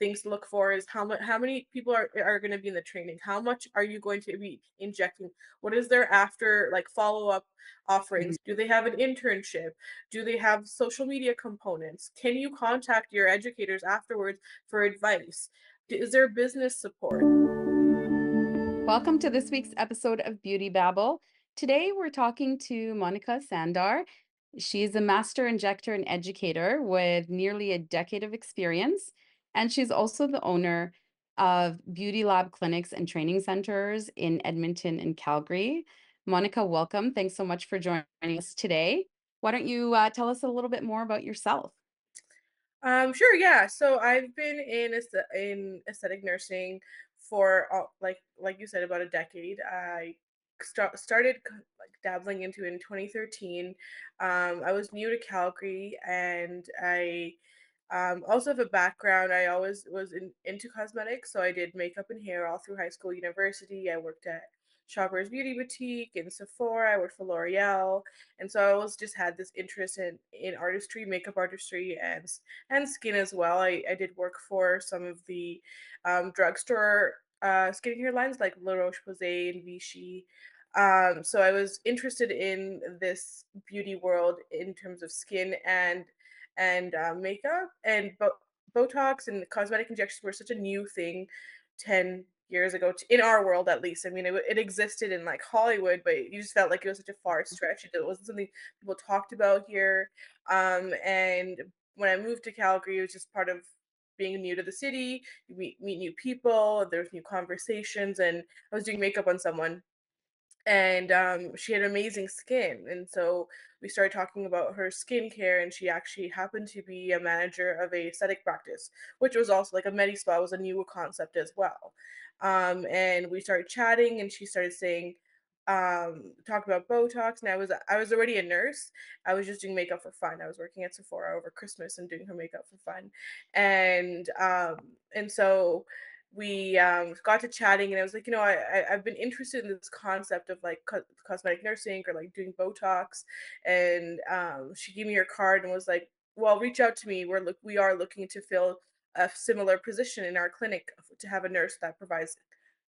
things to look for is how many people are going to be in the training, how much are you going to be injecting, what is their after like follow-up Mhm. offerings, do they have an internship, do they have social media components, can you contact your educators afterwards for advice, is there business support. Welcome to this week's episode of Beauty Babble. Today we're talking to Monica Sandhar. She's a master injector and educator with nearly a decade of experience, and she's also the owner of Beauty Lab clinics and training centers in Edmonton and Calgary. Monica, welcome. Thanks so much for joining us today. Why don't you tell us a little bit more about yourself? Sure, yeah. So I've been in aesthetic nursing for like you said about a decade. I started like dabbling into it in 2013. I was new to Calgary, and I also have a background. I always was into cosmetics, so I did makeup and hair all through high school, university. I worked at Shoppers Beauty Boutique in Sephora. I worked for L'Oreal, and so I always just had this interest in artistry, makeup artistry, and skin as well. I did work for some of the drugstore skincare lines like La Roche Posay and Vichy. So I was interested in this beauty world in terms of skin and makeup and Botox and cosmetic injections were such a new thing 10 years ago in our world at least. I mean, it existed in like Hollywood, but you just felt like it was such a far stretch. It wasn't something people talked about here. And when I moved to Calgary, it was just part of being new to the city. You meet new people, there's new conversations, and I was doing makeup on someone and she had amazing skin, and so we started talking about her skincare, and she actually happened to be a manager of a aesthetic practice, which was also like a medi spa was a newer concept as well. And we started chatting, and she started saying talk about Botox, and I was already a nurse. I was just doing makeup for fun. I was working at Sephora over Christmas and doing her makeup for fun. And so we got to chatting, and I was like, I've been interested in this concept of like cosmetic nursing or like doing Botox. And she gave me her card and was like, well, reach out to me, we are looking to fill a similar position in our clinic to have a nurse that provides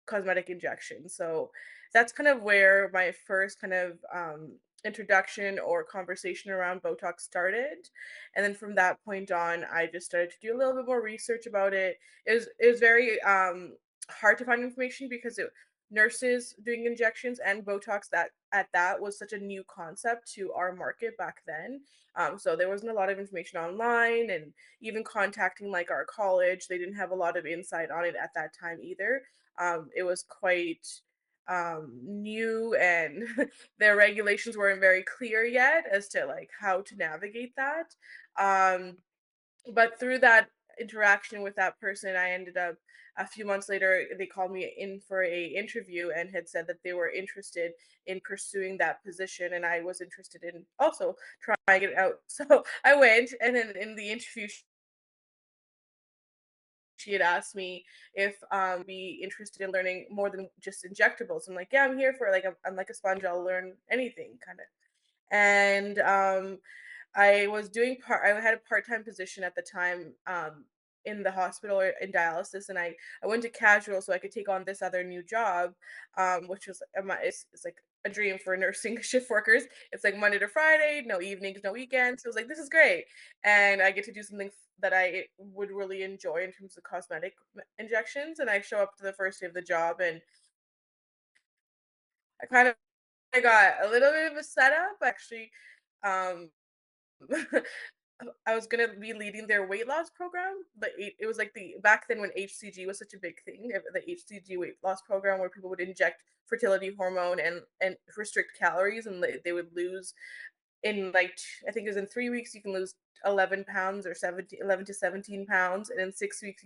cosmetic injections. So that's kind of where my first kind of introduction or conversation around Botox started. And then from that point on, I just started to do a little bit more research about it. It was very hard to find information because nurses doing injections and Botox that was such a new concept to our market back then. So there wasn't a lot of information online, and even contacting like our college, they didn't have a lot of insight on it at that time either. It was quite new, and their regulations weren't very clear yet as to like how to navigate that. Um, but through that interaction with that person, I ended up a few months later, they called me in for a interview and had said that they were interested in pursuing that position, and I was interested in also trying it out. So I went, and then in the interview she had asked me if be interested in learning more than just injectables. I'm like, yeah, I'm here for like I'm like a sponge. I'll learn anything kind of. And I had a part-time position at the time in the hospital or in dialysis, and I went to casual so I could take on this other new job, which was it's like a dream for nursing shift workers. It's like Monday to Friday, no evenings, no weekends. So I was like, this is great, and I get to do something that I would really enjoy in terms of cosmetic injections. And I show up to the first day of the job, and I kind of I got a little bit of a setup actually. Um, I was gonna be leading their weight loss program, but it was like the back then when HCG was such a big thing, the HCG weight loss program where people would inject fertility hormone and restrict calories, and they would lose in like I think it was in 3 weeks you can lose 11 pounds or 17, 11 to 17 pounds, and in 6 weeks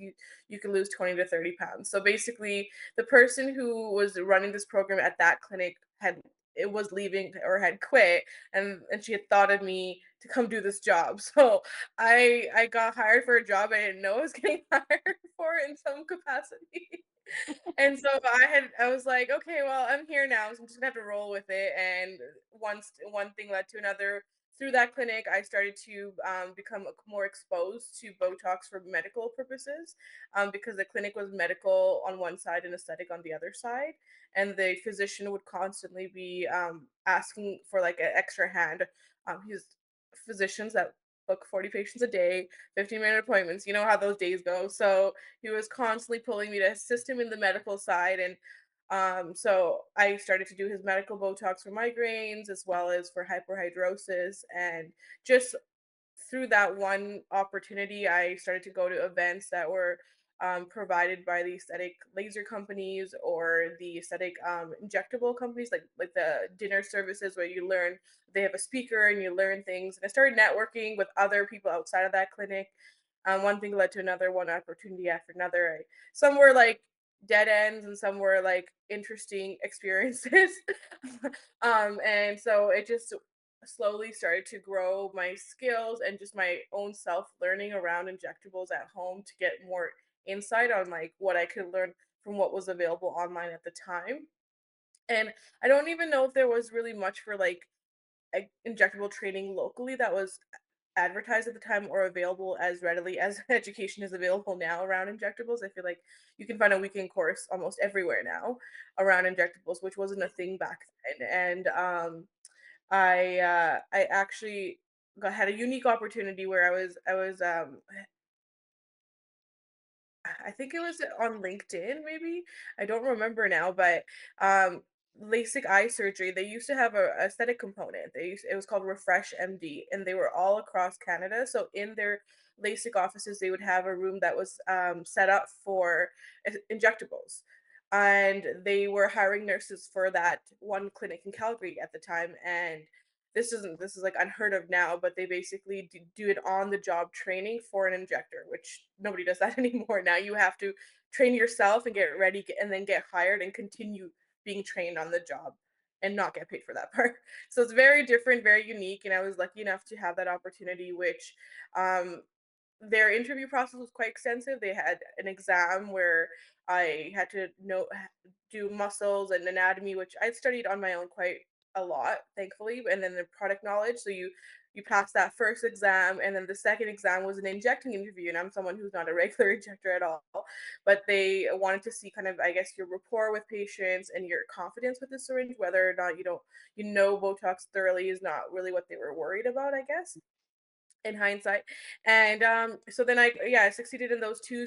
you can lose 20 to 30 pounds. So basically the person who was running this program at that clinic had it was leaving or had quit, and she had thought of me to come do this job. So I got hired for a job I didn't know I was getting hired for in some capacity. And so I was like, okay, well, I'm here now, so I'm just gonna have to roll with it. And one thing led to another. through that clinic, I started to become more exposed to Botox for medical purposes, because the clinic was medical on one side and aesthetic on the other side, and the physician would constantly be asking for like an extra hand. He's physicians that book 40 patients a day, 15-minute appointments. You know how those days go. So he was constantly pulling me to assist him in the medical side, and so I started to do his medical Botox for migraines as well as for hyperhidrosis. And just through that one opportunity, I started to go to events that were provided by the aesthetic laser companies or the aesthetic injectable companies, like the dinner services where you learn. They have a speaker and you learn things. And I started networking with other people outside of that clinic. One thing led to another, one opportunity after another. Some were like dead ends, and some were like interesting experiences. And so it just slowly started to grow my skills and just my own self learning around injectables at home to get more insight on like what I could learn from what was available online at the time. And I don't even know if there was really much for like injectable training locally that was advertised at the time or available as readily as education is available now around injectables. I feel like you can find a weekend course almost everywhere now around injectables, which wasn't a thing back then. And I actually had a unique opportunity where I think it was on LinkedIn, maybe. I don't remember now, but um, LASIK eye surgery. They used to have a aesthetic component. It was called Refresh MD, and they were all across Canada. So in their LASIK offices, they would have a room that was set up for injectables, and they were hiring nurses for that one clinic in Calgary at the time. And this is like unheard of now, but they basically do it on the job training for an injector, which nobody does that anymore. Now you have to train yourself and get ready, and then get hired and continue being trained on the job and not get paid for that part. So it's very different, very unique, and I was lucky enough to have that opportunity, which um their interview process was quite extensive. They had an exam where I had to do muscles and anatomy, which I studied on my own quite a lot, thankfully, and then the product knowledge. So you pass that first exam, and then the second exam was an injecting interview. And I'm someone who's not a regular injector at all, but they wanted to see kind of, I guess, your rapport with patients and your confidence with the syringe. Whether or not you know Botox thoroughly is not really what they were worried about, I guess, in hindsight. And so then I succeeded in those two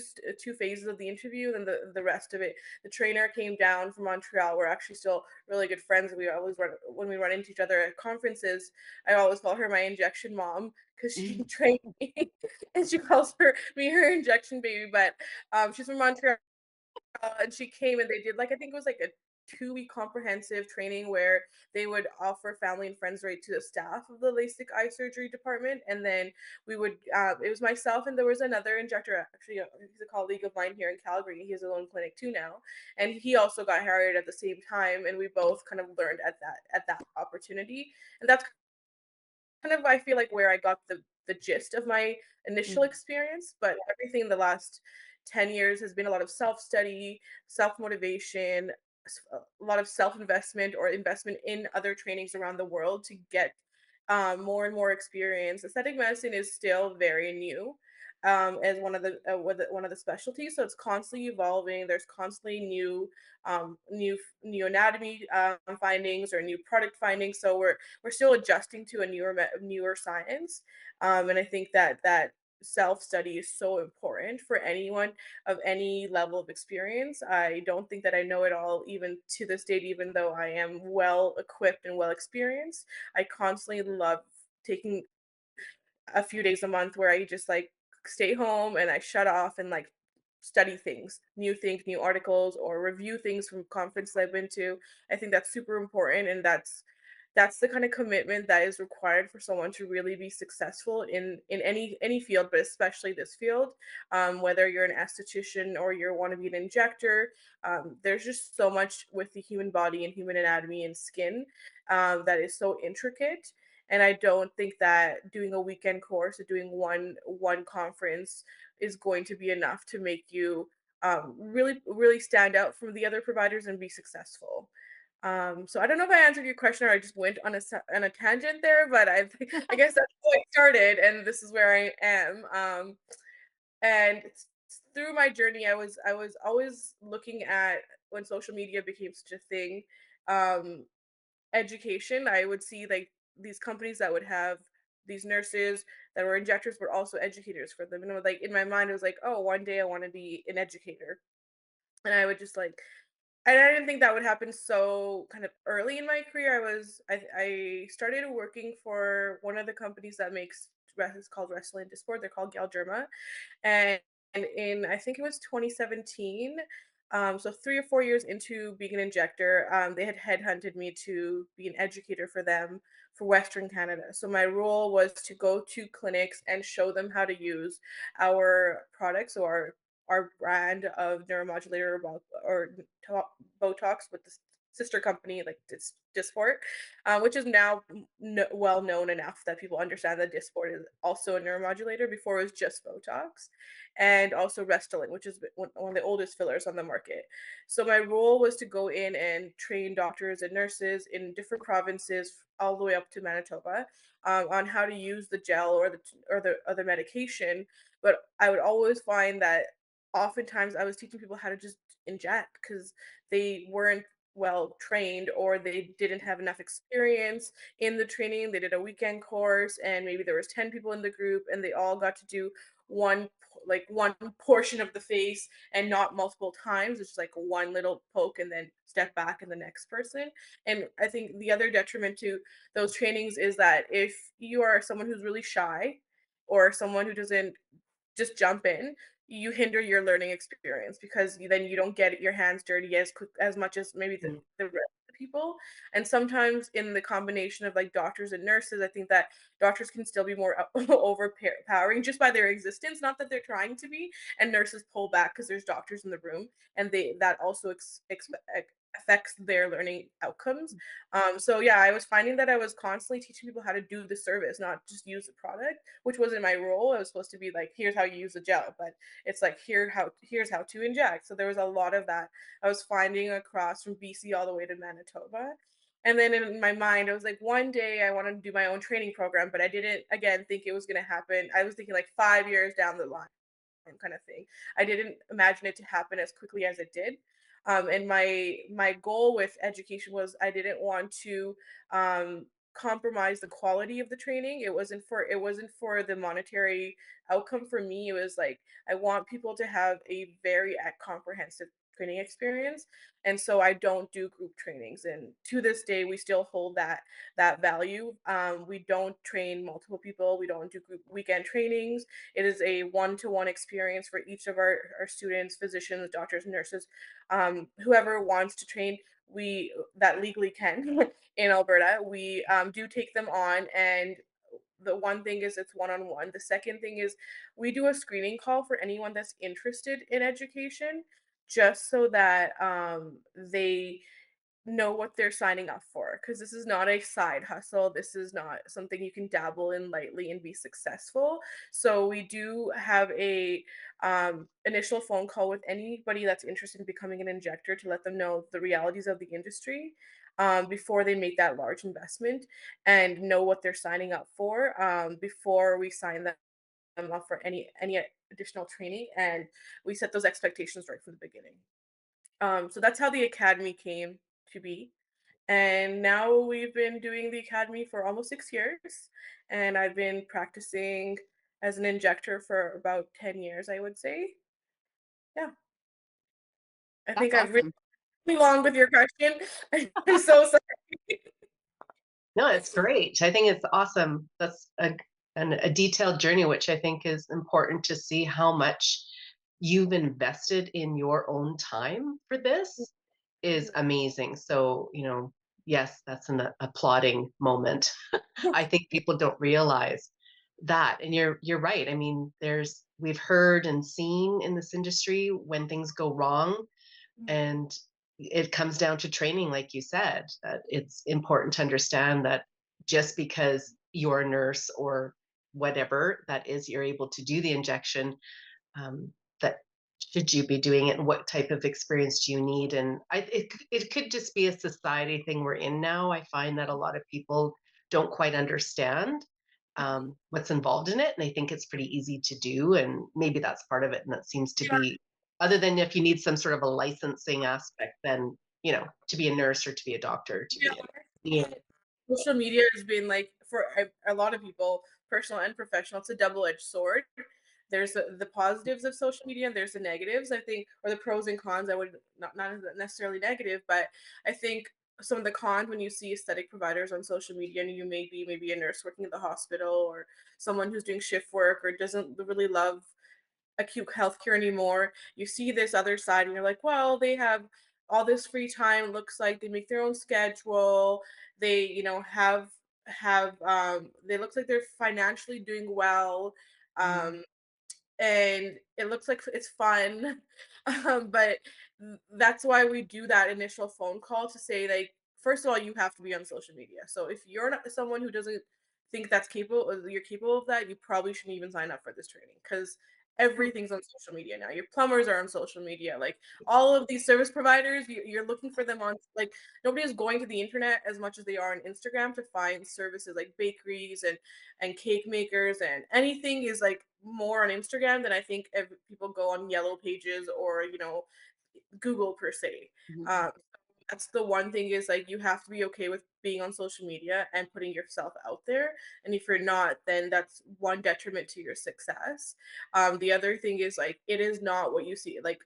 phases of the interview. And the rest of it, the trainer came down from Montreal. We're actually still really good friends. We always run when we run into each other at conferences. I always call her my injection mom because she Mhm. trained me, and she calls me her injection baby. But she's from Montreal, and she came and they did like, I think it was like a 2-week comprehensive training where they would offer family and friends right to the staff of the LASIK eye surgery department. And then we would it was myself, and there was another injector, actually. He's a colleague of mine here in Calgary. He has his own clinic too now, and he also got hired at the same time, and we both kind of learned at that opportunity. And that's kind of, I feel like, where I got the gist of my initial Mhm. experience. But everything in the last 10 years has been a lot of self-study, self-motivation, a lot of self-investment or investment in other trainings around the world to get more and more experience. Aesthetic medicine is still very new, as one of the specialties, so it's constantly evolving. There's constantly new anatomy findings or new product findings. So we're still adjusting to a newer science. And I think that self study is so important for anyone of any level of experience. I don't think that I know it all even to this date, even though I am well equipped and well experienced. I constantly love taking a few days a month where I just like stay home and I shut off and like study things, new articles, or review things from conferences I've been to. I think that's super important, and that's the kind of commitment that is required for someone to really be successful in any field, but especially this field. Whether you're an esthetician or you want to be an injector, there's just so much with the human body and human anatomy and skin that is so intricate. And I don't think that doing a weekend course or doing one conference is going to be enough to make you really stand out from the other providers and be successful. So I don't know if I answered your question or I just went on on a tangent there, but I guess that's how I started, and this is where I am. And through my journey, I was always looking at when social media became such a thing. Um, Education, I would see like these companies that would have these nurses that were injectors, but also educators for them. And like in my mind, it was like, oh, one day I want to be an educator, and I would just like and I didn't think that would happen so kind of early in my career. I started working for one of the companies that makes it's called Wrestling Disport. They're called Galderma, and in I think it was 2017, so 3 or 4 years into being an injector, they had headhunted me to be an educator for them for Western Canada. So my role was to go to clinics and show them how to use our products or our brand of neuromodulator or Botox with the sister company like Dysport, which is now well known enough that people understand that Dysport is also a neuromodulator. Before it was just Botox, and also Restylane, which is one of the oldest fillers on the market. So my role was to go in and train doctors and nurses in different provinces, all the way up to Manitoba, on how to use the gel or the other medication. But I would always find that oftentimes I was teaching people how to just inject because they weren't well trained or they didn't have enough experience in the training. They did a weekend course and maybe there was 10 people in the group and they all got to do one portion of the face and not multiple times. It's just like one little poke and then step back and the next person. And I think the other detriment to those trainings is that if you are someone who's really shy or someone who doesn't just jump in, you hinder your learning experience because then you don't get your hands dirty as quick as much as maybe Mm. the rest of the people. And sometimes in the combination of like doctors and nurses, I think that doctors can still be more overpowering just by their existence, not that they're trying to be. And nurses pull back because there's doctors in the room, and they that also affects their learning outcomes. So yeah, I was finding that I was constantly teaching people how to do the service, not just use the product, which wasn't my role. I was supposed to be like, here's how you use the gel, but it's like here's how to inject. So there was a lot of that I was finding across from BC all the way to Manitoba. And then in my mind, I was like, one day I want to do my own training program, but I didn't again think it was gonna happen. I was thinking like 5 years down the line kind of thing. I didn't imagine it to happen as quickly as it did. And my goal with education was I didn't want to compromise the quality of the training. It wasn't for the monetary outcome for me. It was like I want people to have a very comprehensive training experience, and so I don't do group trainings. And to this day, we still hold that value. We don't train multiple people. We don't do group weekend trainings. It is a one-to-one experience for each of our students, physicians, doctors, nurses, whoever wants to train. We that legally can in Alberta. We do take them on, and the one thing is it's one-on-one. The second thing is we do a screening call for anyone that's interested in education, just so that they know what they're signing up for because this is not a side hustle. This is not something you can dabble in lightly and be successful. So we do have a initial phone call with anybody that's interested in becoming an injector to let them know the realities of the industry before they make that large investment and know what they're signing up for before we sign them up for any additional training, and we set those expectations right from the beginning. So that's how the academy came to be. And now we've been doing the academy for almost 6 years. And I've been practicing as an injector for about 10 years, I would say. Yeah. I That's think I've awesome. really long with your question. I'm so sorry. No, it's great. I think it's awesome. That's a detailed journey, which I think is important to see how much you've invested in your own time for this is amazing. So, yes, that's an applauding moment. I think people don't realize that. And you're right. I mean, we've heard and seen in this industry when things go wrong, and it comes down to training, like you said, that it's important to understand that just because you're a nurse or whatever that is, you're able to do the injection, um, that should you be doing it and what type of experience do you need? And it could just be a society thing we're in now. I find that a lot of people don't quite understand Mhm. what's involved in it, and they think it's pretty easy to do, and maybe that's part of it. And that seems to Yeah, be, other than if you need some sort of a licensing aspect, then to be a nurse or to be a doctor, to yeah. be a Social media has been like for a lot of people, personal and professional, it's a double-edged sword. There's the positives of social media and there's the negatives, I think, or the pros and cons. I would not necessarily negative, but I think some of the cons when you see aesthetic providers on social media and you may be maybe a nurse working at the hospital or someone who's doing shift work or doesn't really love acute healthcare anymore. You see this other side and you're like, well, they have all this free time, looks like they make their own schedule. They, have they looks like they're financially doing well. Mhm. Um and it looks like it's fun. But that's why we do that initial phone call to say, like, first of all, you have to be on social media. So if you're not someone who doesn't think that's capable, or you're capable of that, you probably shouldn't even sign up for this training because everything's on social media now. Your plumbers are on social media. Like all of these service providers, you're looking for them on like nobody is going to the internet as much as they are on Instagram to find services like bakeries and cake makers and anything is like more on Instagram than I think people go on Yellow Pages or Google per se. Mhm. Um, that's the one thing is like you have to be okay with being on social media and putting yourself out there. And if you're not, then that's one detriment to your success. The other thing is like it is not what you see. Like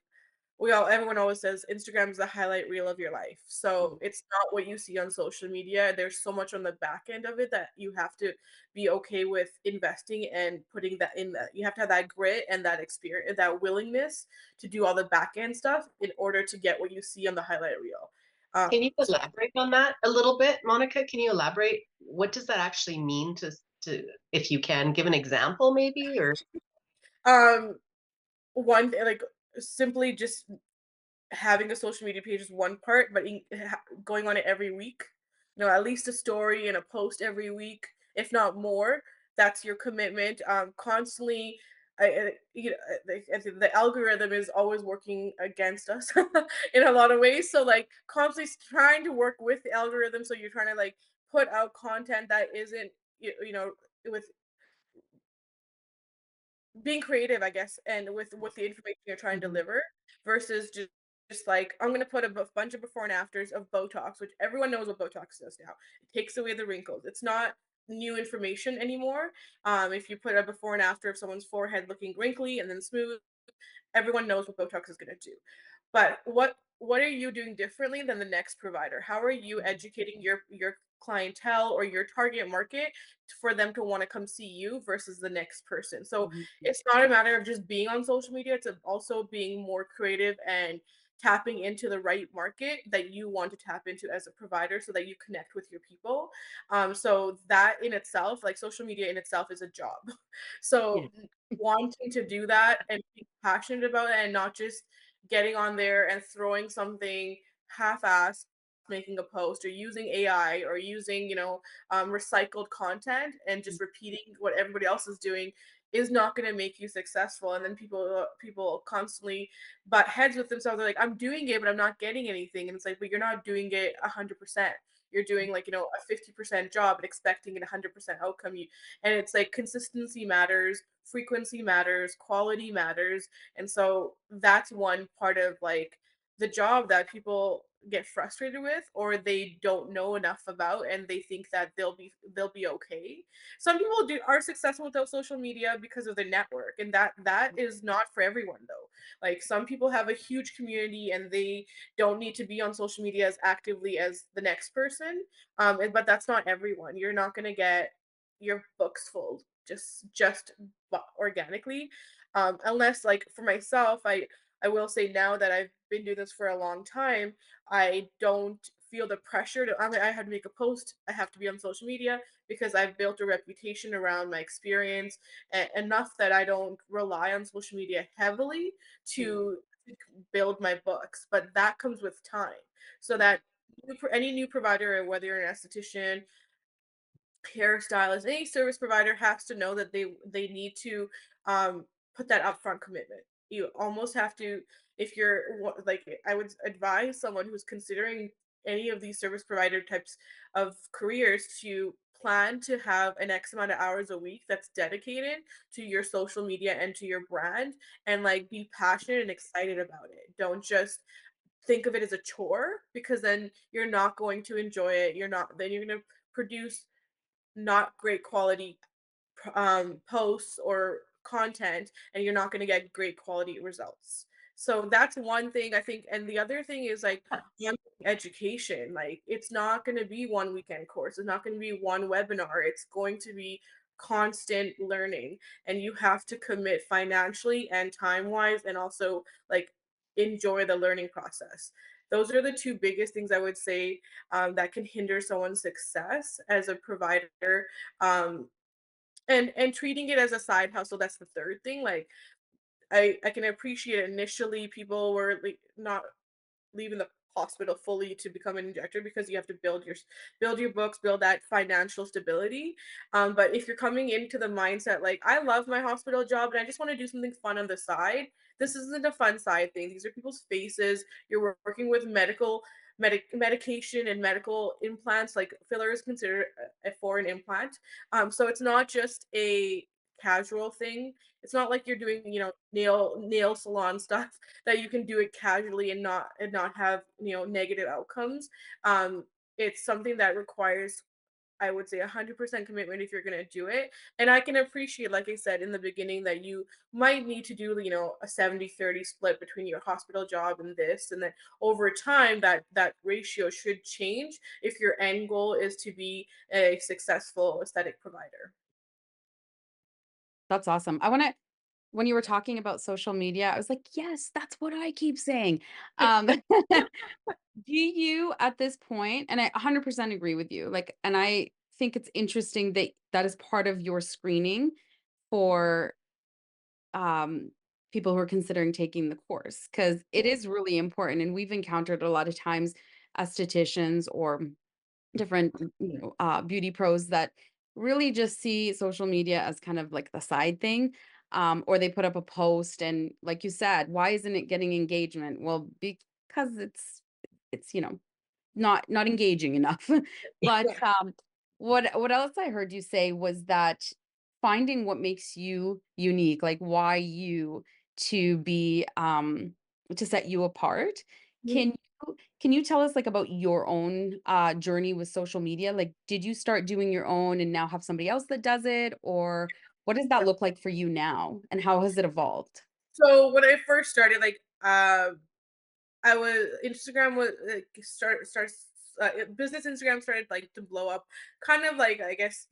everyone always says Instagram is the highlight reel of your life. So Mhm. it's not what you see on social media. There's so much on the back end of it that you have to be okay with investing and putting that in that. You have to have that grit and that experience, that willingness to do all the back end stuff in order to get what you see on the highlight reel. Can you So elaborate on that a little bit, Monica? Can you elaborate? What does that actually mean to if you can give an example maybe or um like simply just having a social media page is one part, but going on it every week, at least a story and a post every week, if not more. That's your commitment. Constantly, I think the algorithm is always working against us in a lot of ways. So like constantly trying to work with the algorithm. So you're trying to like put out content that isn't with being creative, I guess, and with the information you're trying to Mhm. deliver versus just like I'm gonna put a bunch of before and afters of Botox, which everyone knows what Botox does now. It takes away the wrinkles. It's not new information anymore. If you put a before and after of someone's forehead looking wrinkly and then smooth, everyone knows what Botox is going to do. But what are you doing differently than the next provider? How are you educating your clientele or your target market for them to want to come see you versus the next person? So Mhm. it's not a matter of just being on social media, it's also being more creative and tapping into the right market that you want to tap into as a provider so that you connect with your people. So that in itself, like social media in itself is a job. Yeah. So wanting to do that and being passionate about it and not just getting on there and throwing something half-assed, making a post or using AI or using, recycled content and just repeating what everybody else is doing is not going to make you successful. And then people constantly butt heads with themselves. They're like, I'm doing it, but I'm not getting anything. And it's like, but you're not doing it 100%. You're doing like, a 50% job and expecting a 100% outcome. And it's like consistency matters, frequency matters, quality matters. And so that's one part of like the job that people get frustrated with or they don't know enough about and they think that they'll be okay. Some people are successful without social media because of the network and that is not for everyone though. Like some people have a huge community and they don't need to be on social media as actively as the next person. But that's not everyone. You're not going to get your books full just organically, unless like for myself I will say now that I've been doing this for a long time, I don't feel the pressure to I had to make a post, I have to be on social media because I've built a reputation around my experience enough that I don't rely on social media heavily Mhm. to build my books, but that comes with time. So that any new provider, whether you're an esthetician, hairstylist, any service provider has to know that they need to put that upfront commitment. you almost have to, if like, I would advise someone who's considering any of these service provider types of careers to plan to have an X amount of hours a week that's dedicated to your social media and to your brand, and like be passionate and excited about it. Don't just think of it as a chore, because then you're not going to enjoy it. You're going to produce not great quality posts or content, and you're not going to get great quality results. So that's one thing I think. And the other thing is like online education. Like, it's not going to be one weekend course, it's not going to be one webinar, it's going to be constant learning, and you have to commit financially and time wise, and also like enjoy the learning process. Those are the two biggest things I would say, that can hinder someone's success as a provider. um, and treating it as a side hustle, that's the third thing. Like, I can appreciate initially people were like not leaving the hospital fully to become an injector, because you have to build your books, build that financial stability. But if you're coming into the mindset like, I love my hospital job and I just want to do something fun on the side, this isn't a fun side thing. These are people's faces. You're working with medication and medical implants. Like, filler is considered a foreign implant. So it's not just a casual thing. It's not like you're doing, nail salon stuff that you can do it casually and not have, negative outcomes. It's something that requires, I would say, 100% commitment if you're going to do it. And I can appreciate, like I said in the beginning, that you might need to do, a 70-30 split between your hospital job and this. And then over time, that ratio should change if your end goal is to be a successful aesthetic provider. That's awesome. When you were talking about social media, I was like, yes, that's what I keep saying. Do you at this point, and I 100% agree with you, like, and I think it's interesting that that is part of your screening for um, people who are considering taking the course, because it is really important. And we've encountered a lot of times estheticians or different beauty pros that really just see social media as kind of like the side thing, or they put up a post and like you said, why isn't it getting engagement? Well, because it's not engaging enough. But Yeah. what else I heard you say was that finding what makes you unique, like why you, to be to set you apart. Can can you tell us like about your own journey with social media? Like, did you start doing your own and now have somebody else that does it, or what does that look like for you now, and how has it evolved? So when I first started, like, I was Instagram was like, business Instagram started like to blow up, kind of like, I guess,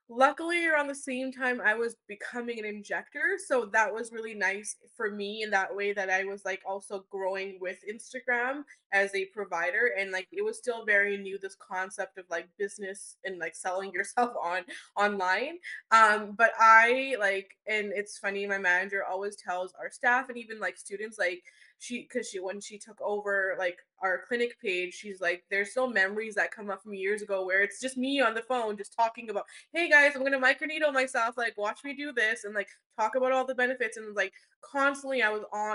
luckily around the same time I was becoming an injector, so that was really nice for me in that way, that I was like also growing with Instagram as a provider. And like, it was still very new, this concept of like business and like selling yourself on online. But I like, and it's funny, my manager always tells our staff and even like students, like, because she when she took over like our clinic page, she's like, there's still memories that come up from years ago where it's just me on the phone just talking about, hey guys, I'm gonna microneedle myself, like, watch me do this, and like talk about all the benefits. And like, constantly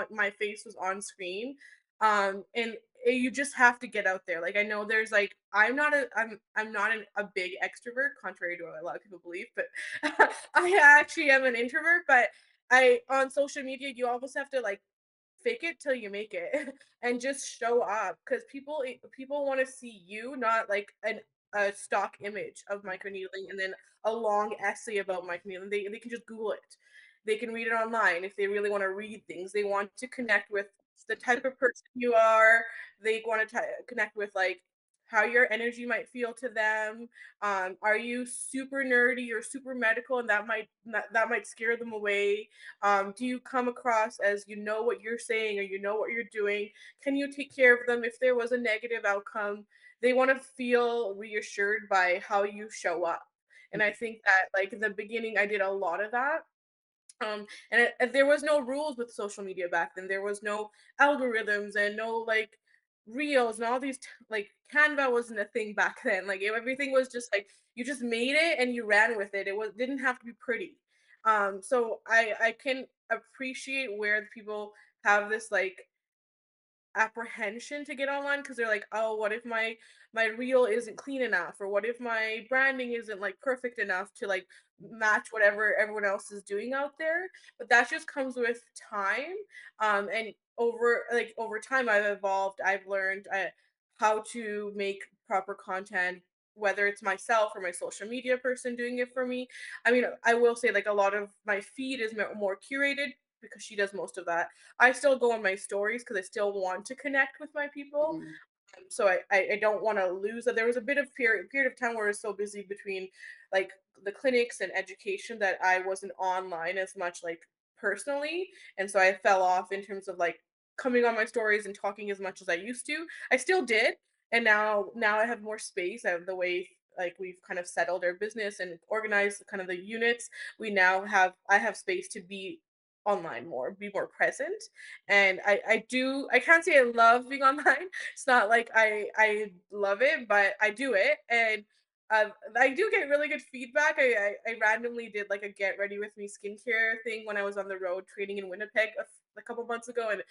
my face was on screen. And you just have to get out there. Like, I know there's like, I'm not a big extrovert, contrary to what a lot of people believe, but I actually am an introvert. But I on social media, you almost have to like fake it till you make it and just show up, because people want to see you, not like a stock image of microneedling and then a long essay about microneedling. They can just Google it. They can read it online if they really want to read things. They want to connect with the type of person you are. They want to connect with like how your energy might feel to them. Are you super nerdy or super medical, and that might scare them away? Do you come across as you know what you're saying or you know what you're doing? Can you take care of them if there was a negative outcome? They want to feel reassured by how you show up. And I think that like in the beginning, I did a lot of that. And there was no rules with social media back then. There was no algorithms and no like reels and all these like Canva wasn't a thing back then. Like, everything was just like, you just made it and you ran with it. It didn't have to be pretty. So I can appreciate where the people have this like apprehension to get online because they're like, oh, what if my reel isn't clean enough, or what if my branding isn't like perfect enough to like match whatever everyone else is doing out there. But that just comes with time. And over time I've evolved. I've learned how to make proper content, whether it's myself or my social media person doing it for me. I mean, I will say like a lot of my feed is more curated because she does most of that. I still go on my stories because I still want to connect with my people. Mm. So I don't want to lose that. There was a bit of period of time where I was so busy between like the clinics and education that I wasn't online as much like personally, and so I fell off in terms of like coming on my stories and talking as much as I used to. I still did, and now I have more space. I have the way like we've kind of settled our business and organized kind of the units. We now have I have space to be online more, be more present. And I can't say I love being online. It's not like I love it, but I do it, and I do get really good feedback. I randomly did like a get ready with me skincare thing when I was on the road training in Winnipeg a couple months ago, and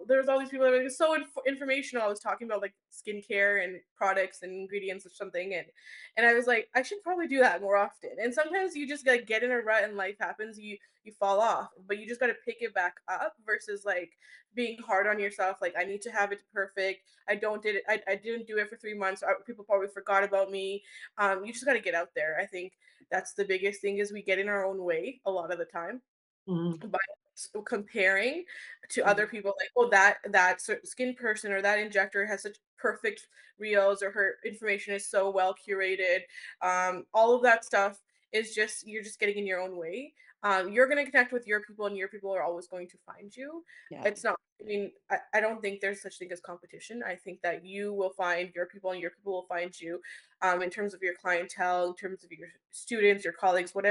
there was all these people that were like, so informational. I was talking about like skincare and products and ingredients or something, and I was like, I should probably do that more often. And sometimes you just like get in a rut and life happens. You fall off, but you just got to pick it back up versus like being hard on yourself. Like I need to have it perfect. I didn't do it for 3 months. People probably forgot about me. You just got to get out there. I think that's the biggest thing is we get in our own way a lot of the time Mhm, by comparing to mhm. other people, like, oh, skin person or that injector has such perfect reels, or her information is so well curated. All of that stuff is just you're just getting in your own way. You're going to connect with your people, and your people are always going to find you. Yeah. It's not, I mean, I don't think there's such thing as competition. I think that you will find your people and your people will find you, in terms of your clientele, in terms of your students, your colleagues, what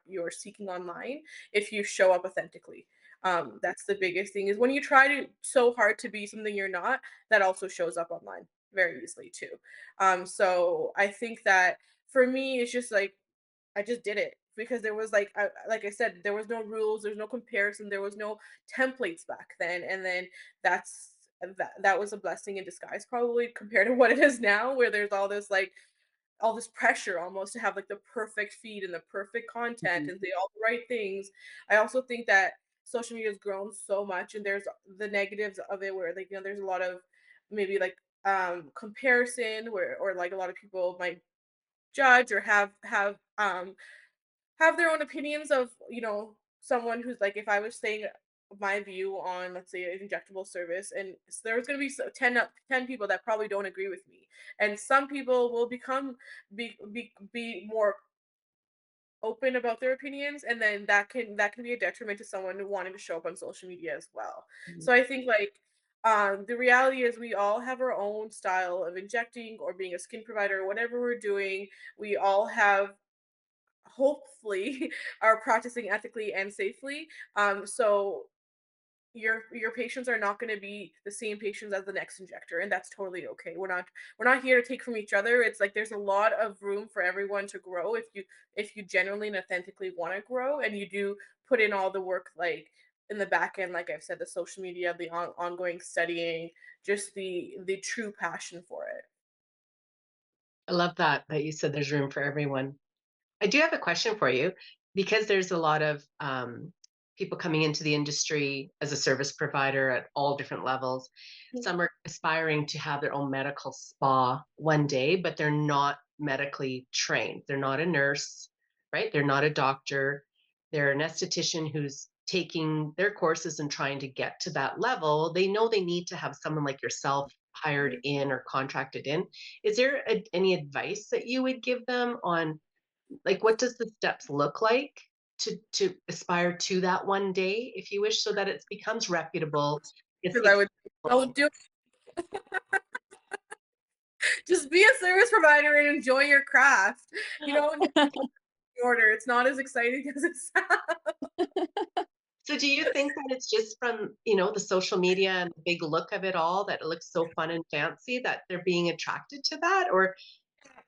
you're seeking online, if you show up authentically. That's the biggest thing is when you try to so hard to be something you're not, that also shows up online very easily too. So I think that for me, it's just like I just did it because there was like I said, there was no rules, there's no comparison, there was no templates back then, and then that was a blessing in disguise probably compared to what it is now, where there's all this pressure almost to have like the perfect feed and the perfect content Mhm. and say all the right things. I also think that social media has grown so much, and there's the negatives of it where like there's a lot of maybe like comparison where or like a lot of people might judge or have their own opinions of someone who's like if I was saying my view on, let's say, an injectable service, and there's going to be 10 people that probably don't agree with me, and some people will be more open about their opinions, and then that can be a detriment to someone wanting to show up on social media as well. Mhm. So I think like the reality is we all have our own style of injecting or being a skin provider or whatever we're doing. We all have hopefully are practicing ethically and safely. So your patients are not going to be the same patients as the next injector, and that's totally okay. We're not here to take from each other. It's like there's a lot of room for everyone to grow if you genuinely and authentically want to grow, and you do put in all the work like in the back end, like I've said, the social media, the ongoing studying, just the true passion for it. I love that you said there's room for everyone. I do have a question for you because there's a lot of people coming into the industry as a service provider at all different levels. Some are aspiring to have their own medical spa one day, but they're not medically trained. They're not a nurse, right? They're not a doctor. They're an esthetician who's taking their courses and trying to get to that level. They know they need to have someone like yourself hired Mhm. in or contracted in. Is there any advice that you would give them on like what does the steps look like to aspire to that one day, if you wish, so that it becomes reputable, it's Because I would do just be a service provider and enjoy your craft. You know, order. It's not as exciting as it sounds. so do you think that it's just from the social media and the big look of it all that it looks so fun and fancy that they're being attracted to that, or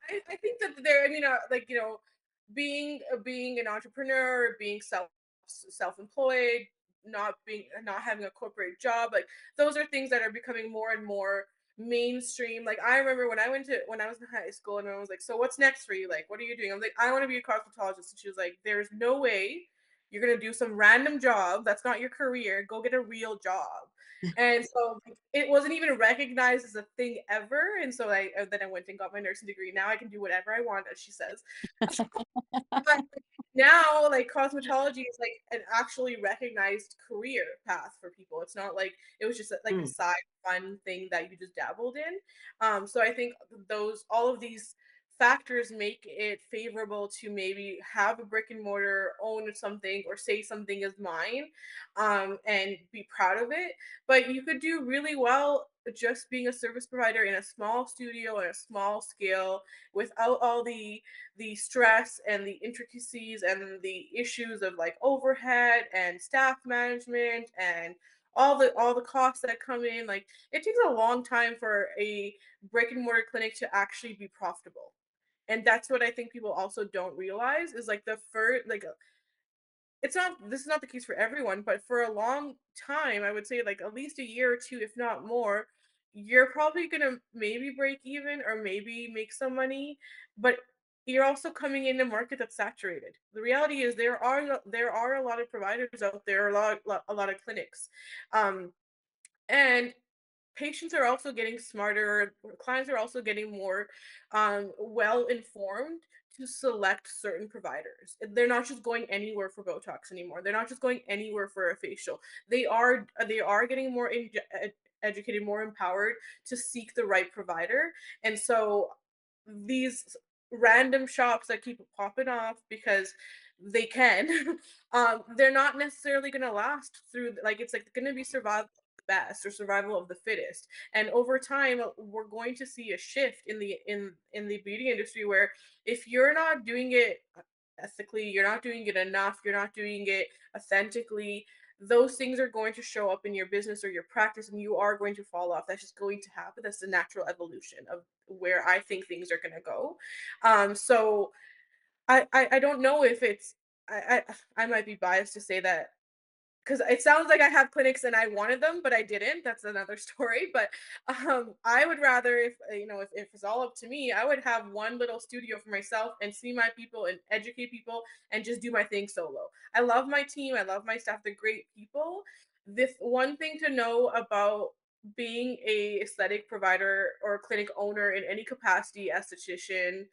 I think that there. I mean, like being an entrepreneur, being self-employed, not having a corporate job, like those are things that are becoming more and more mainstream. Like I remember when I was in high school and I was like, so what's next for you? Like, what are you doing? I'm like, I want to be a cosmetologist. And she was like, there's no way you're gonna do some random job. That's not your career. Go get a real job. And so like, it wasn't even recognized as a thing ever. And so then I went and got my nursing degree. Now I can do whatever I want, as she says. But now, like, cosmetology is, like, an actually recognized career path for people. It's not like it was just, like, a Mm. side fun thing that you just dabbled in. So I think those all of these factors make it favorable to maybe have a brick and mortar, own something, or say something is mine, and be proud of it. But you could do really well just being a service provider in a small studio on a small scale without all the stress and the intricacies and the issues of like overhead and staff management and all the costs that come in. Like it takes a long time for a brick and mortar clinic to actually be profitable, and that's what I think people also don't realize is like the first like it's not this is not the case for everyone, but for a long time, I would say like at least a year or two, if not more, you're probably gonna maybe break even or maybe make some money, but you're also coming in a market that's saturated. The reality is there are a lot of providers out there, a lot of clinics, um, and patients are also getting smarter, clients are also getting more well informed to select certain providers. They're not just going anywhere for Botox anymore. They're not just going anywhere for a facial. They are getting more educated, more empowered to seek the right provider. And so these random shops that keep popping off because they can, they're not necessarily going to last through. Like it's like going to be survival best or survival of the fittest, and over time we're going to see a shift in the beauty industry where if you're not doing it ethically, you're not doing it enough, you're not doing it authentically, those things are going to show up in your business or your practice and you are going to fall off. That's just going to happen. That's the natural evolution of where I think things are going to go. So I don't know if it's I might be biased to say that because it sounds like I have clinics and I wanted them, but I didn't. That's another story. But I would rather, if if it's all up to me, I would have one little studio for myself and see my people and educate people and just do my thing solo. I love my team. I love my staff. They're great people. This one thing to know about being a aesthetic provider or clinic owner in any capacity, esthetician,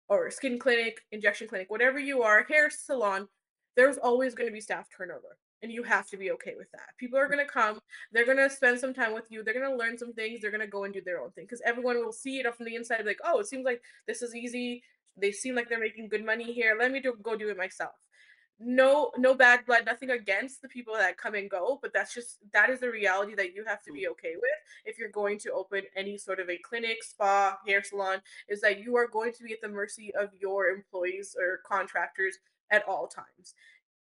or skin clinic, injection clinic, whatever you are, hair salon, there's always going to be staff turnover. And you have to be okay with that. People are going to come, they're going to spend some time with you, they're going to learn some things, they're going to go and do their own thing. Because everyone will see it from the inside, like, oh, it seems like this is easy. They seem like they're making good money here. Let me go do it myself. No bad blood, nothing against the people that come and go, but that is the reality that you have to be okay with if you're going to open any sort of a clinic, spa, hair salon, is that you are going to be at the mercy of your employees or contractors at all times.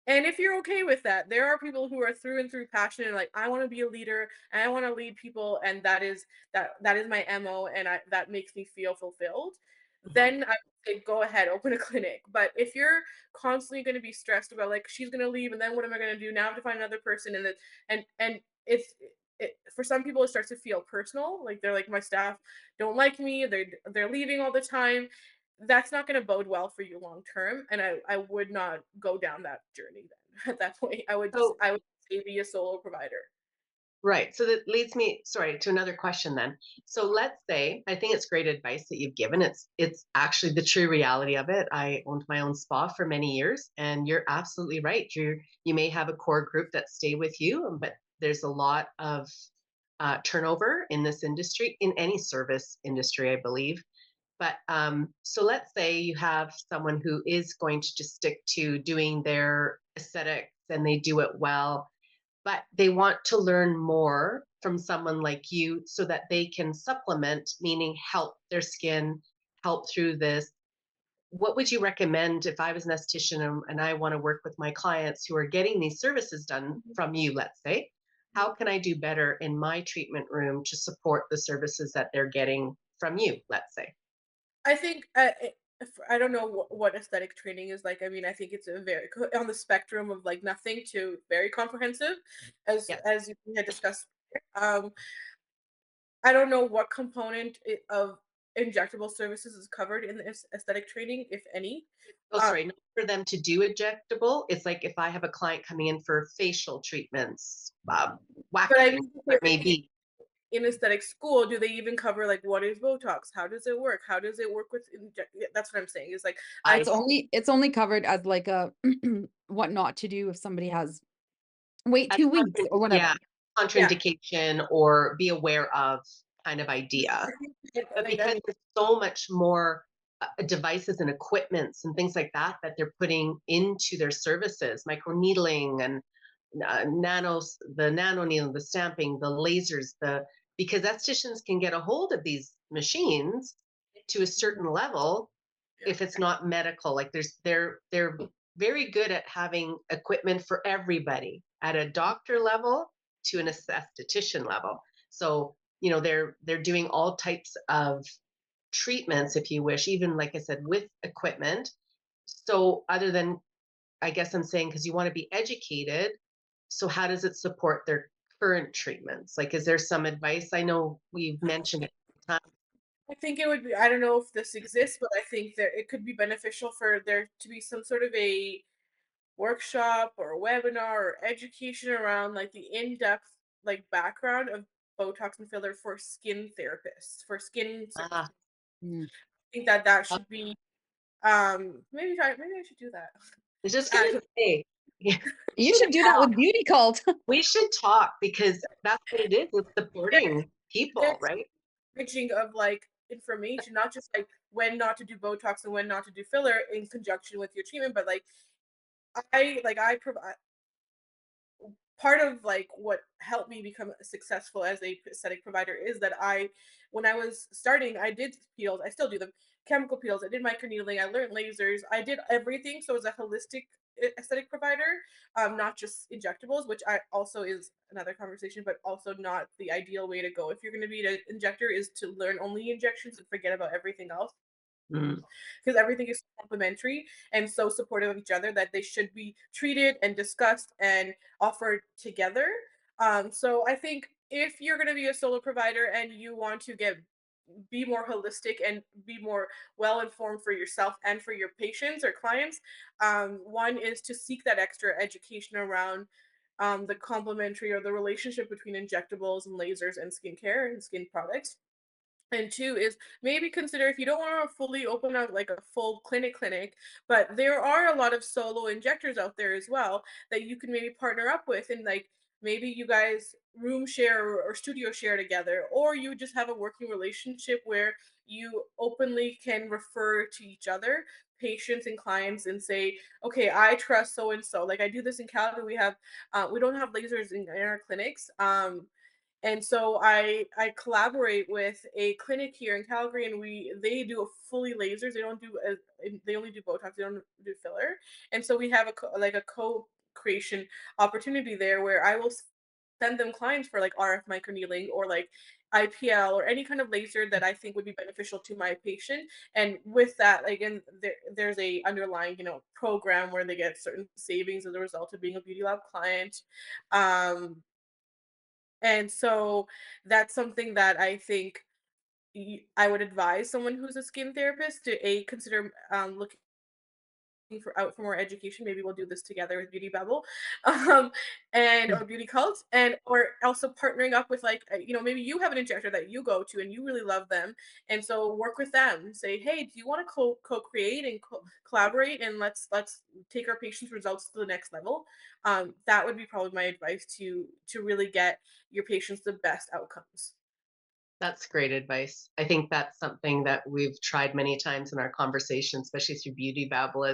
And if you're okay with that, there are people who are through and through passionate, like I want to be a leader and I want to lead people, and that is my MO, and that makes me feel fulfilled. Mhm. Then I would say go ahead, open a clinic. But if you're constantly going to be stressed about like she's going to leave, and then what am I going to do now? I have to find another person, and for some people it starts to feel personal. Like they're like my staff don't like me. They're leaving all the time. That's not going to bode well for you long term, and I would not go down that journey then. At that point So I would say be a solo provider. right. So that leads me, sorry, to another question then. So let's say, I think it's great advice that you've given. It's actually the true reality of it. I owned my own spa for many years, and you're absolutely right. You may have a core group that stay with you, but there's a lot of turnover in this industry, in any service industry, I believe. But so let's say you have someone who is going to just stick to doing their aesthetics and they do it well, but they want to learn more from someone like you so that they can supplement, meaning help their skin, help through this. What would you recommend if I was an esthetician and I want to work with my clients who are getting these services done Mhm, from you, let's say? How mhm. can I do better in my treatment room to support the services that they're getting from you, let's say? I think I don't know what aesthetic training is like. I mean, I think it's a very on the spectrum of like nothing to very comprehensive, Yeah. as you had discussed. Um, I don't know what component of injectable services is covered in the aesthetic training, if any. Oh, Um, sorry, not for them to do injectable. It's like if I have a client coming in for facial treatments, but I waxing, mean, whatever it may be. in aesthetic school, do they even cover like what is Botox? How does it work? How does it work with yeah, that's what I'm saying. Is like I I It's only covered as like a what not to do if somebody has wait as 2 weeks or whatever. yeah, yeah. contraindication or be aware of kind of idea. I think But like I because mean, there's so much more devices and equipments and things like that that they're putting into their services, microneedling and the nano needle, the stamping, the lasers, the because estheticians can get a hold of these machines to a certain level yeah. if it's not medical. Like they're very good at having equipment for everybody at a doctor level to an esthetician level. So they're doing all types of treatments, if you wish, even like I said, with equipment. So other than, I guess I'm saying, because you want to be educated, so how does it support their current treatments? Like, is there some advice? I know we've mentioned it. I think it would be, I don't know if this exists, but I think that it could be beneficial for there to be some sort of a workshop or a webinar or education around like the in-depth like background of Botox and filler for skin therapists, for skin services. Ah, Mm. I think that that should be maybe I should do that. I was just Uh, gonna say, yeah, we You should should do that talk. with Beauty Cult. We should talk because that's what it is. It's there, supporting people, there's right? bridging of like information, not just like when not to do Botox and when not to do filler in conjunction with your treatment, but like I provide part of like what helped me become successful as a aesthetic provider is that when I was starting, I did peels, I still do them, chemical peels, I did microneedling, I learned lasers, I did everything. So as a holistic aesthetic provider, not just injectables, which I also is another conversation, but also not the ideal way to go. If you're going to be an injector, is to learn only injections and forget about everything else, Mm, because everything is complementary and so supportive of each other that they should be treated and discussed and offered together. So I think if you're going to be a solo provider and you want to be more holistic and be more well informed for yourself and for your patients or clients, one is to seek that extra education around the complementary or the relationship between injectables and lasers and skincare and skin products. And two is maybe consider, if you don't want to fully open up like a full clinic, but there are a lot of solo injectors out there as well that you can maybe partner up with, and like maybe you guys room share or studio share together, or you just have a working relationship where you openly can refer to each other, patients and clients, and say, okay, I trust so and so. Like I do this in Calgary. We don't have lasers in our clinics. And so I collaborate with a clinic here in Calgary, and they do a fully lasers. They don't do they only do Botox. They don't do filler. And so we have like a co-creation opportunity there where I will send them clients for like RF microneedling or like IPL or any kind of laser that I think would be beneficial to my patient. And with that, again, there's a underlying program where they get certain savings as a result of being a Beauty Lab client. Um, and so that's something that I think I would advise someone who's a skin therapist to consider looking for more education. Maybe we'll do this together with Beauty Babble, um, and or Beauty Cult, and or also partnering up with like maybe you have an injector that you go to and you really love them, and so work with them. Say, hey, do you want to co-create and collaborate, and let's take our patients' results to the next level. That would be probably my advice to really get your patients the best outcomes. that's great advice. I think that's something that we've tried many times in our conversation, especially through Beauty Babble,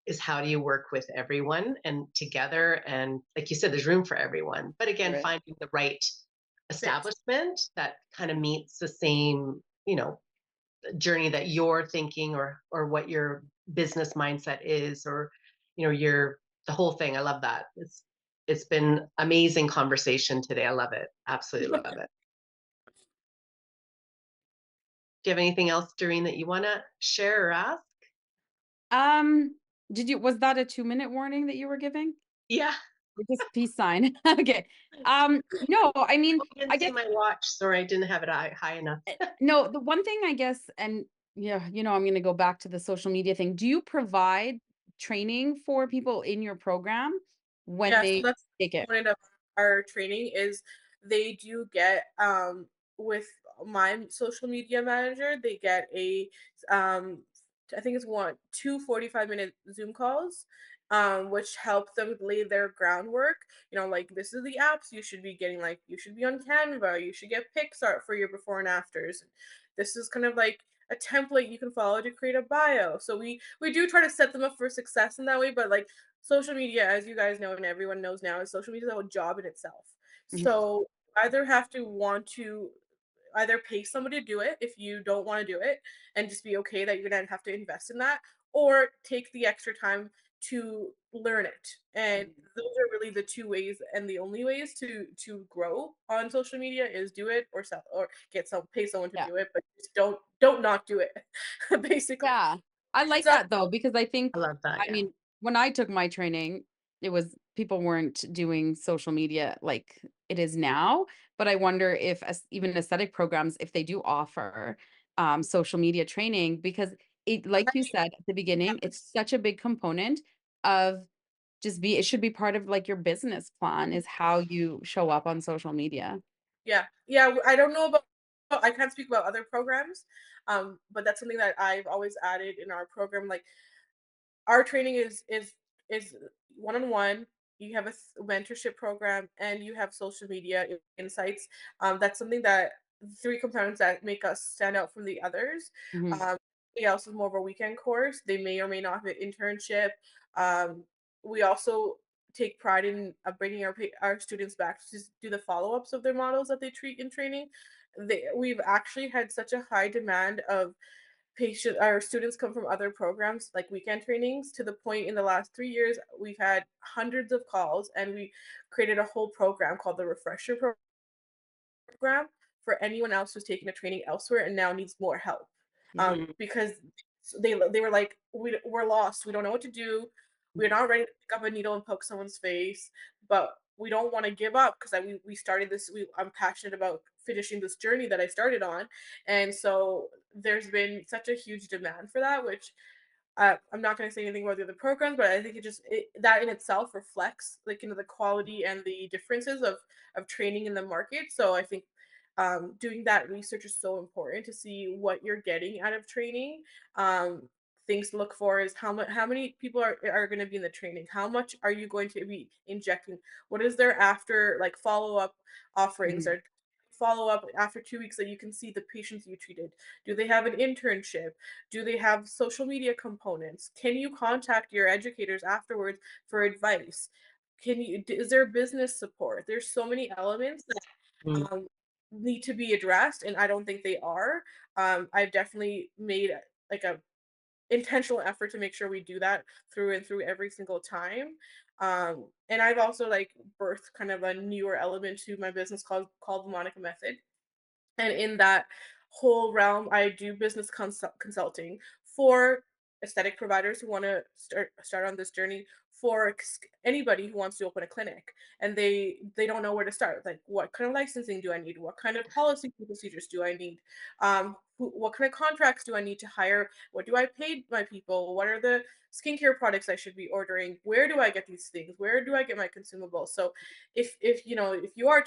is how do you work with everyone and together? And like you said, there's room for everyone. But again, Right. finding the right Fit. establishment that kind of meets the same, journey that you're thinking or what your business mindset is, or your the whole thing. I love that. It's been amazing conversation today. I love it. Absolutely love it. Do you have anything else, Doreen, that you want to share or ask? Um, was that a 2-minute warning that you were giving? Yeah, Or just peace sign? Okay. No, I mean, I didn't I see guess my watch. Sorry, I didn't have it high enough. no, the one thing I guess, and yeah, I'm gonna go back to the social media thing. Do you provide training for people in your program when Yeah, so they that's take the it? component of our training is they do get with my social media manager, they get a um I think it's one two 45-minute Zoom calls, which help them lay their groundwork. Like this is the apps you should be getting, like you should be on Canva, you should get Pixar for your before and afters. This is kind of like a template you can follow to create a bio. So we do try to set them up for success in that way, but like social media, as you guys know and everyone knows now, is social media is a job in itself. Mhm. So either have to want to either pay somebody to do it if you don't want to do it and just be okay that you're gonna have to invest in that, or take the extra time to learn it. And those are really the two ways and the only ways to grow on social media is do it or sell or get some pay someone to Yeah. do it, but just don't not do it. Basically. Yeah. I It's like not that though, because I think, I love that. I Yeah. mean, when I took my training, it was people weren't doing social media like it is now. But I wonder if even aesthetic programs, if they do offer social media training, because it, like you said at the beginning, it's such a big component of it should be part of like your business plan is how you show up on social media. Yeah. Yeah, I don't know about I can't speak about other programs, but that's something that I've always added in our program. Like our training is one-on-one. You have a mentorship program and you have social media insights. That's something that three components that make us stand out from the others. Mhm. Um, we also more of a weekend course. They may or may not have an internship. Um, we also take pride in bringing our students back to just do the follow-ups of their models that they treat in training. We've actually had such a high demand of our students come from other programs like weekend trainings, to the point in the last 3 years we've had hundreds of calls, and we created a whole program called the program for anyone else who's taking a training elsewhere and now needs more help. Mhm. Because they were like, we're lost, we don't know what to do, we're not ready to pick up a needle and poke someone's face, but we don't want to give up because we started this. I'm passionate about finishing this journey that I started on, and so there's been such a huge demand for that, which I'm not going to say anything about the other programs, but I think that in itself reflects like the quality and the differences of training in the market. So I think doing that research is so important to see what you're getting out of training. Um, Things to look for is how many people are going to be in the training, how much are you going to be injecting, what is their after like follow up offerings, Mhm. or follow up after 2 weeks that you can see the patients you treated. Do they have an internship? Do they have social media components? Can you contact your educators afterwards for advice? Is there business support? There's so many elements Mm. that need to be addressed, and I don't think they are. I've definitely made like a intentional effort to make sure we do that through and through every single time. And I've also like birthed kind of a newer element to my business called the Monica Method, and in that whole realm, I do business consulting for aesthetic providers who want to start on this journey, for anybody who wants to open a clinic and they don't know where to start. Like, what kind of licensing do I need? What kind of policy and procedures do I need? What kind of contracts do I need to hire? What do I pay my people? What are the skincare products I should be ordering? Where do I get these things? Where do I get my consumables? So if you are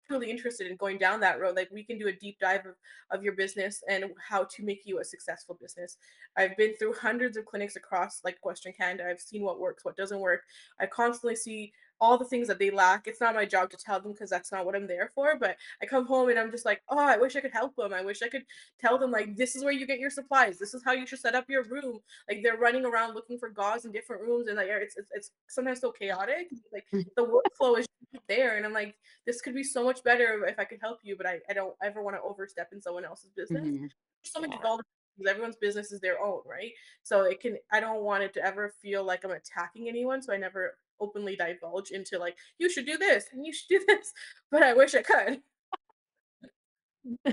truly interested in going down that road, like we can do a deep dive of your business and how to make you a successful business. I've been through hundreds of clinics across like Western Canada. I've seen what works, what doesn't work. I constantly see all the things that they lack. It's not my job to tell them because that's not what I'm there for. But I come home and I'm just like, oh, I wish I could help them. I wish I could tell them like this is where you get your supplies. This is how you should set up your room. Like they're running around looking for gauze in different rooms, and like it's sometimes so chaotic. Like the workflow is there, and I'm like, this could be so much better if I could help you, but I don't ever want to overstep in someone else's business. Mhm. There's so much Yeah. involved because everyone's business is their own, right? So I don't want it to ever feel like I'm attacking anyone. So I never openly divulge into like, you should do this and you should do this. But I wish I could.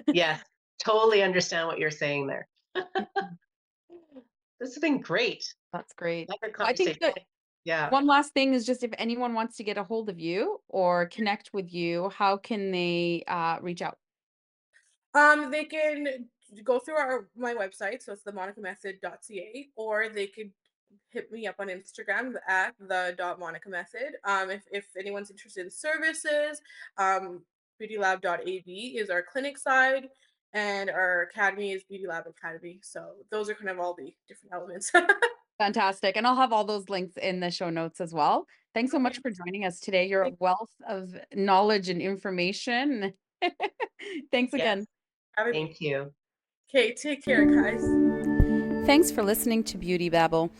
Yes. Totally understand what you're saying there. This has been great. That's great. Like a I think conversation. that Yeah. one last thing is just if anyone wants to get a hold of you or connect with you, how can they reach out? They can go through my website, so it's themonicamethod.ca, or they could hit me up on Instagram at the dot Monica Method. If anyone's interested in services, beautylab.ab is our clinic side, and our academy is Beauty Lab Academy. So those are kind of all the different elements. Fantastic. And I'll have all those links in the show notes as well. Thanks so much Okay, for joining us today. You're a thank- wealth of knowledge and information. Thanks Yes. again. Thank you. Okay, take care, guys. Thanks for listening to Beauty Babble.